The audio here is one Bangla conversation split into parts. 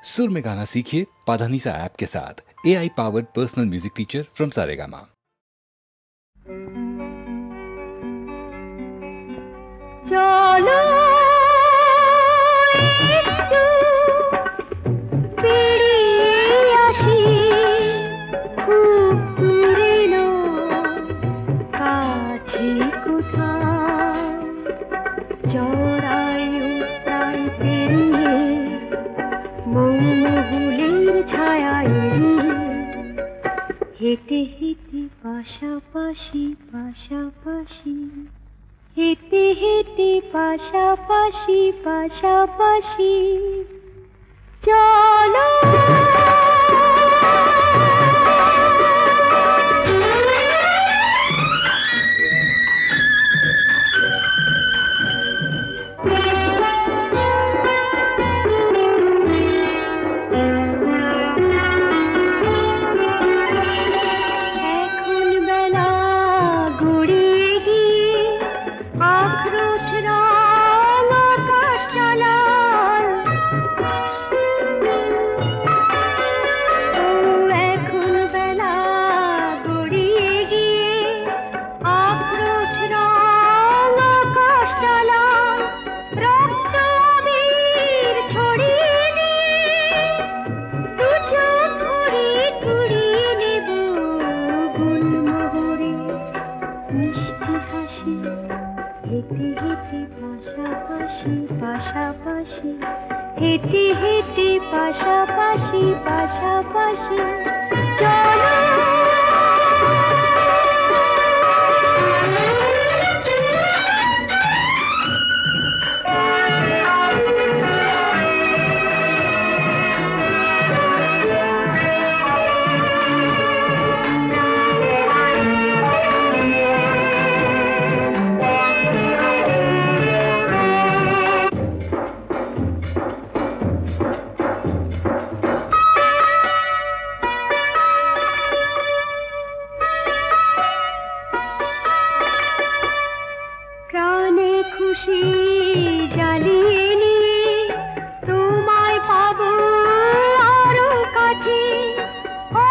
सुर में गाना सीखिए पाधानीसा ऐप के साथ। AI powered personal music teacher from Saregama. चलो बेरिये आसि खूब दूरे काছে কোথাও জরায়ু প্রায় পেরিয়ে মৌমহুলের ছায়া এড়িয়ে হেঁটে হেঁটে পাশাপাশি পাশাপাশি হেঁটে হেঁটে পাশাপাশি পাশাপাশি চলো পাশাপাশি হেঁটে হেঁটে পাশাপাশি পাশাপাশি চলো খুশি জ্বালিয়ে নিয়ে তোমায় পাবো আরো কাছে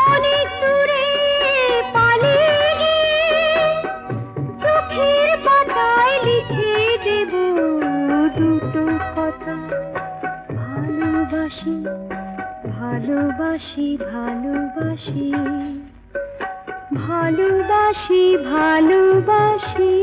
অনেক দূরে পালিয়ে গিয়ে চোখের পাতায় লিখে দেব দুটো কথা ভালোবাসি ভালোবাসি ভালোবাসি ভালোবাসি ভালোবাসি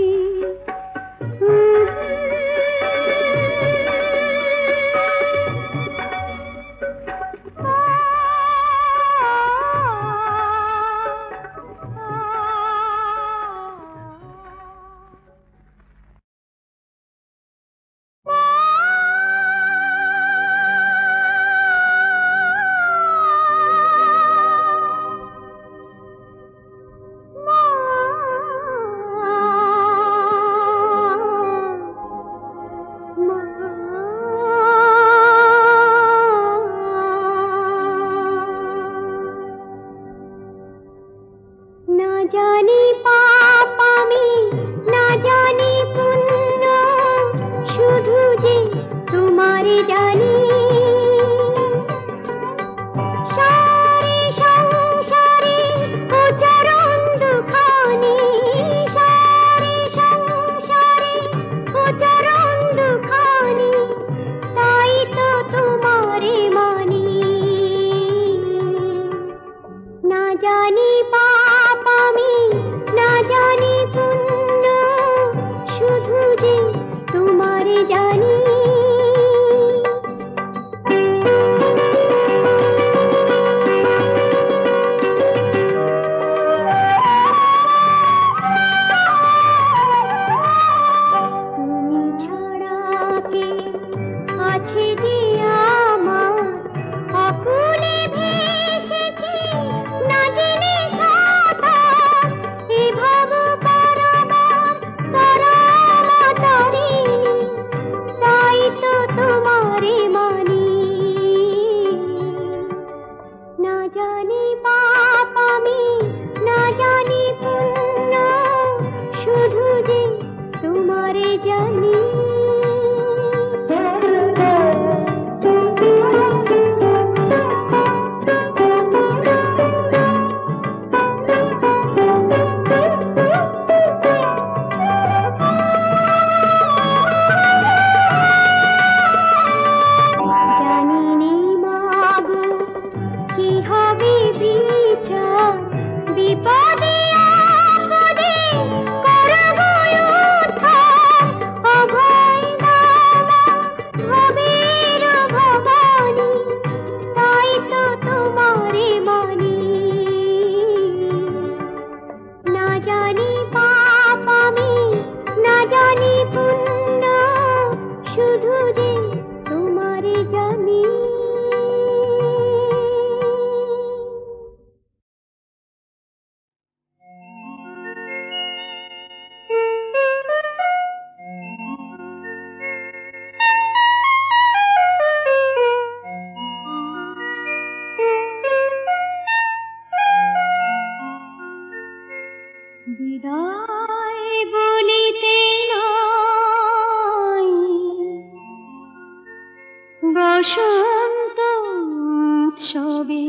উৎসবে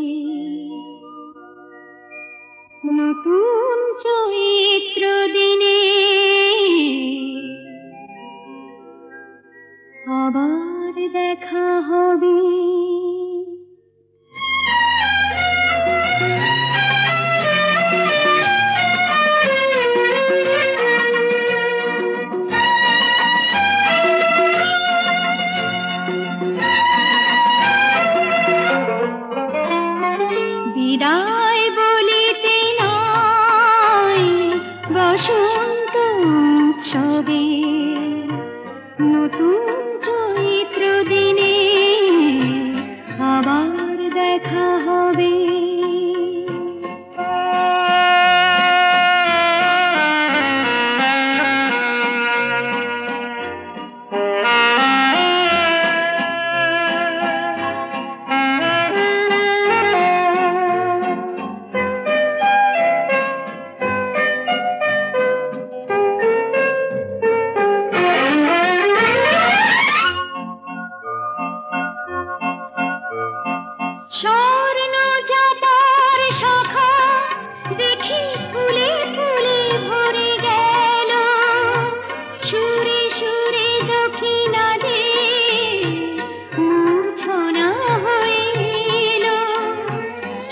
নতুন চৈত্র দিনে আবার দেখা হবে। বিদায় বলিতে নাই বসন্ত উৎসবে নতুন চৈত্র দিনে আবার দেখা হবে। স্বর্ণ চাপার শাখা দেখি ফুলে ফুলে ভরে গেল, সুরে সুরে দক্ষিণাদে মূর্ছনা হয়ে এলো।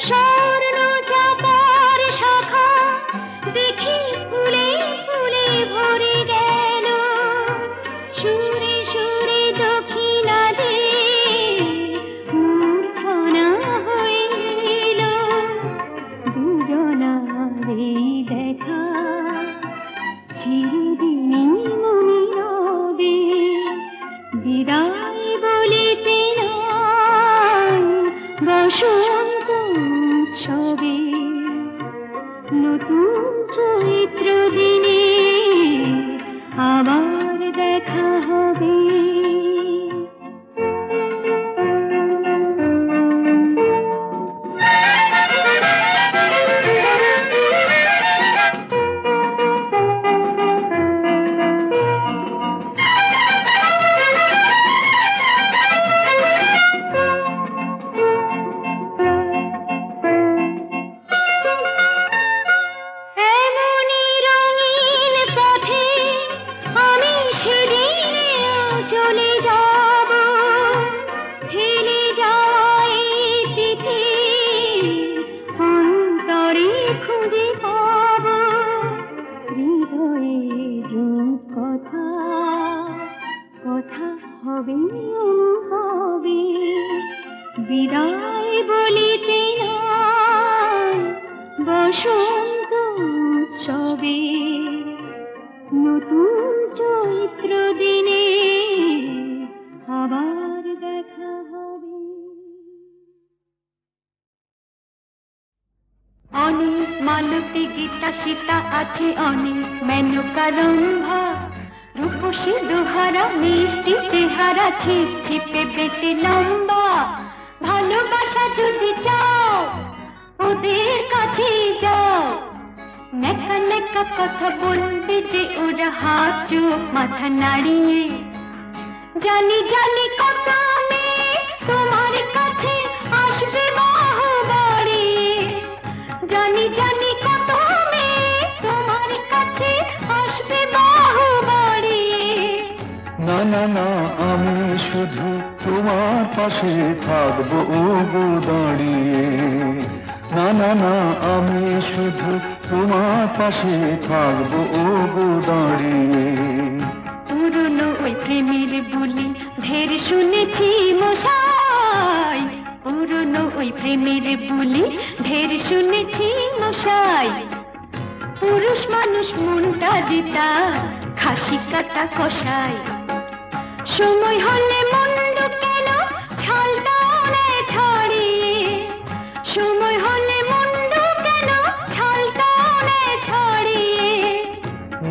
স্বর্ণ চাপার শাখা দেখি ফুলে ফুলে ভরে গেল, সুরে সুরে দক্ষিণাদে দেখা চিরদিনই মনে রবে। বিদায় বলিতে নাই বসন্ত উৎসবে নতুন চৈত্র দিনে আবার দেখা হবে। বিদায় বলিতে নাই বসন্ত উৎসবে নতুন চৈত্র দিনে আবার দেখা হবে। অনেক মালতী গীতা সীতা আছে, অনেক মেনকা রম্ভা, রূপসী দুহারা মিষ্টি চেহারা, ছিপ ছিপে বেটে লম্বা। ভালোবাসা যদি চাও ওদের কাছে যাও, নেকা নেকা কথা বলবে যে ওরা হাত চোখ মাথা নাড়িয়ে। জানি জানি কত মেয়ে তোমার কাছে আসবে বাহু বাড়িয়ে, জানি জানি কত মেয়ে তোমার কাছে আসবে বাহু বাড়িয়ে। না না না আমি শুধু তোমার পাশে থাকবো ও গো দাঁড়িয়ে। না না না আমি শুধু তোমার পাশে থাকবো ও গো দাঁড়িয়ে। পুরনো ওই প্রেমের বুলি ঢের শুনেছি মশাই, পুরনো ওই প্রেমের বুলি ঢের শুনেছি মশাই। পুরুষ মানুষ মনটা জিতা খাসি কাটা কষাই, সময় হলে মুন্ড কেন ছালটা ছড়িয়ে, সময় হলে মুন্ড কেন ছালটা ছড়িয়ে।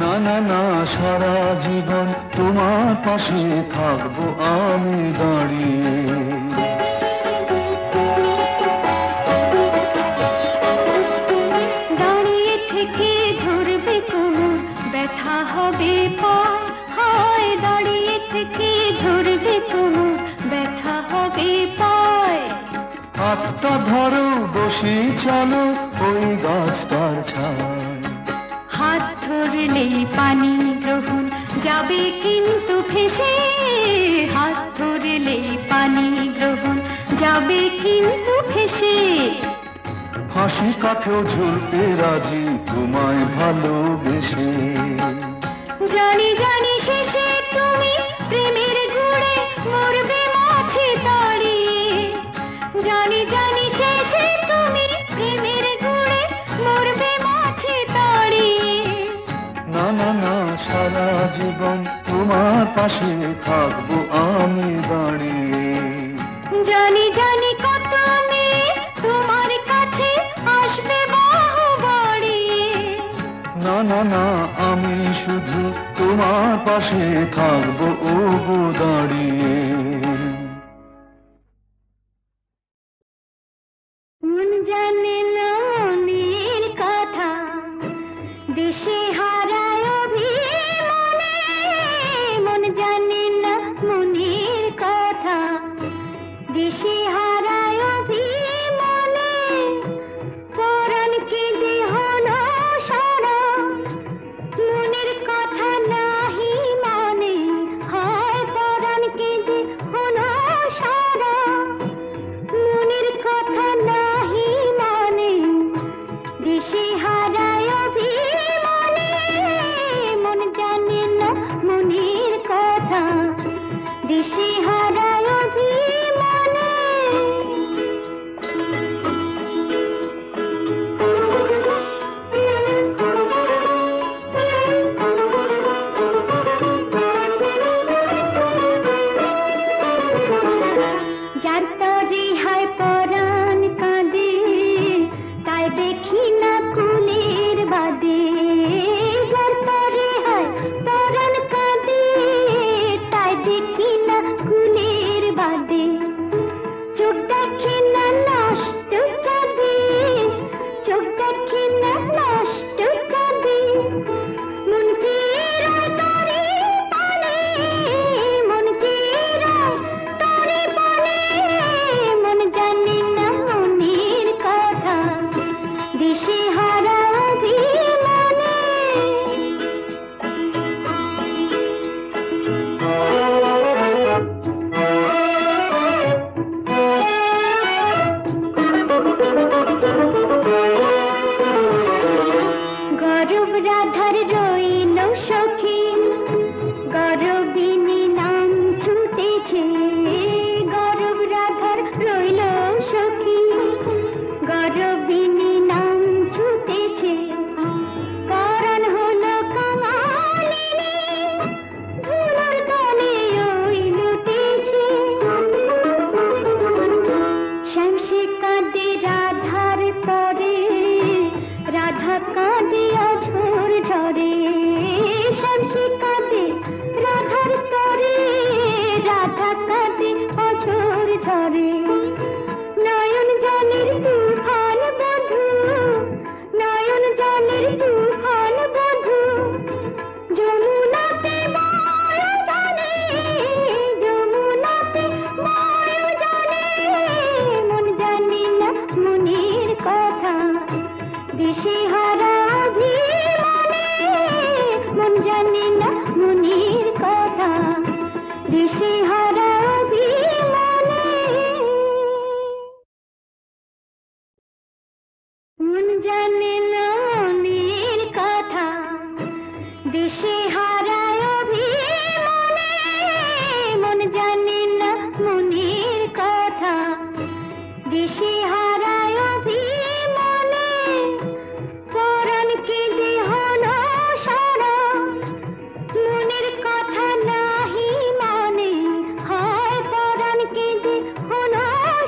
না না না সারা জীবন তোমার পাশে থাকবো আমি দাঁড়িয়ে। দাঁড়িয়ে থেকে ধরবে কোমর ব্যথা হবে পা, হায় দাঁড়িয়ে থেকে ধরবে কোমর ব্যথা হবে পায়। হাতটা ধরো বসি চলো ওই গাছটার ছায়। হাত ধরলেই পানি গ্রহণ যাবে কিন্তু ভেসে, হাত ধরলেই পানি গ্রহণ যাবে কিন্তু ভেসে। হাসি কাঠেও ঝুলতে রাজি তোমায় ভালোবেসে। জানি জানি শেষে তুমি প্রেমের গুড়ে মরবে মাছি দাঁড়িয়ে, জানি জানি শেষে তুমি প্রেমের গুড়ে মরবে মাছি দাঁড়িয়ে। না না না সারা জীবন তোমার পাশে থাকবো আমি দাঁড়িয়ে। জানি জানি কত মেয়ে তোমার কাছে আসবে বাহু বাড়িয়ে। না না না আমি শুধু তোমার পাশে থাকবো ও গো দাঁড়িয়ে। মন জানে না মনের কথা, দেশে হারায় অভিমানে। মন জানে না মনের কথা, দেশে হারায় অভিমানে। পরাণ কেঁদে হলো সারা, মনের কথা নাহি মানে। হয় পরাণ কেঁদে হলো সারা, মনের কথা নাহি মানে। দেশে হারায় অভিমানে। মন জানে না মনের কথা, দেশে হারায় অভিমানে। যার তরে হায় পরাণ কাঁদে, তাই দেখি না কুলের বাদে। যার তরে হায় পরাণ কাঁদে, তাই দেখি না কুলের বাদে। চোখ দেখে না নষ্ট চাঁদে, চোখ দেখে না নষ্ট চাঁদে। মন চেরায় তরে পানে, মন চেরায় তরে পানে। মন জানে না মনের কথা, দেশে হারা অভিমানে। গরব রাধার রইল সখী, গরবিনী নাম ছুটেছে। গরব রাধার রইল সখী, গরবিনী নাম ছুটেছে। পরাণ হলো কাঙালিনী, ধুলোর তলে ওই লুটেছে। শ্যামসে কাঁদে রাধার পরে, রাধা কাঁদে অঝোর ঝরে। শ্যামসে কাঁদে রাধার পরে, রাধা কাঁদে অঝোর ঝরে। নয়ন জলের তুফান বধূ, নয়ন জলের তুফান বধূ। যমুনাতে বায়ু জানে, যমুনাতে বায়ু জানে। মন জানে না মনের কথা, দেশে হারা অভিমানে। মন জানে না মনের কথা, দেশে হারা অভিমানে। মন জানে না মনের কথা, দেশে হারায় অভিমানে। মন জানে না মনের কথা, দেশে হারায় অভিমানে। পরাণ কেঁদে হলো সারা, মনের কথা নাহি মানে। হয় পরাণ কেঁদে হলো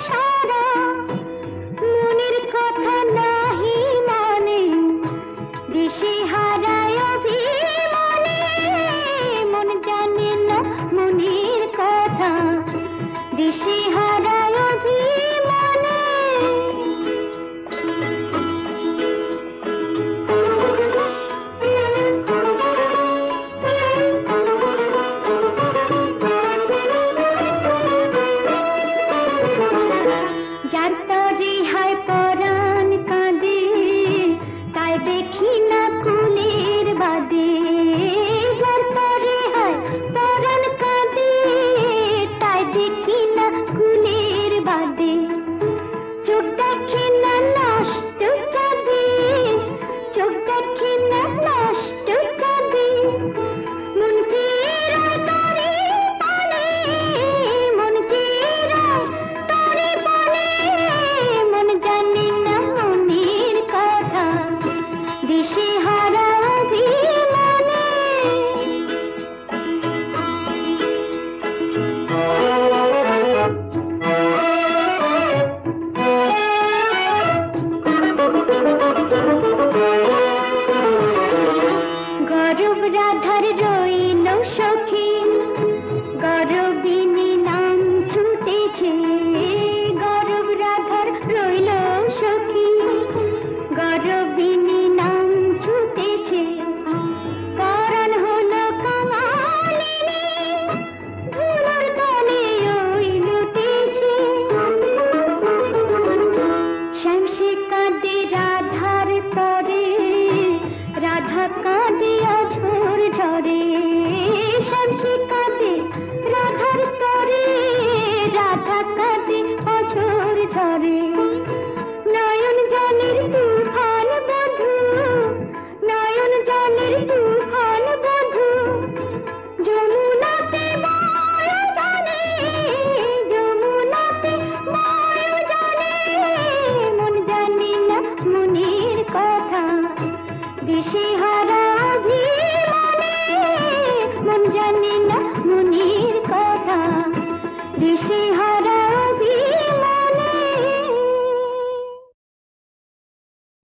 সারা, মনের কথা নাহি মানে। দেশে হারায় অভিমানে। মন জানে না মনের কথা, দেশে হারায় অভিমানে। যার তরে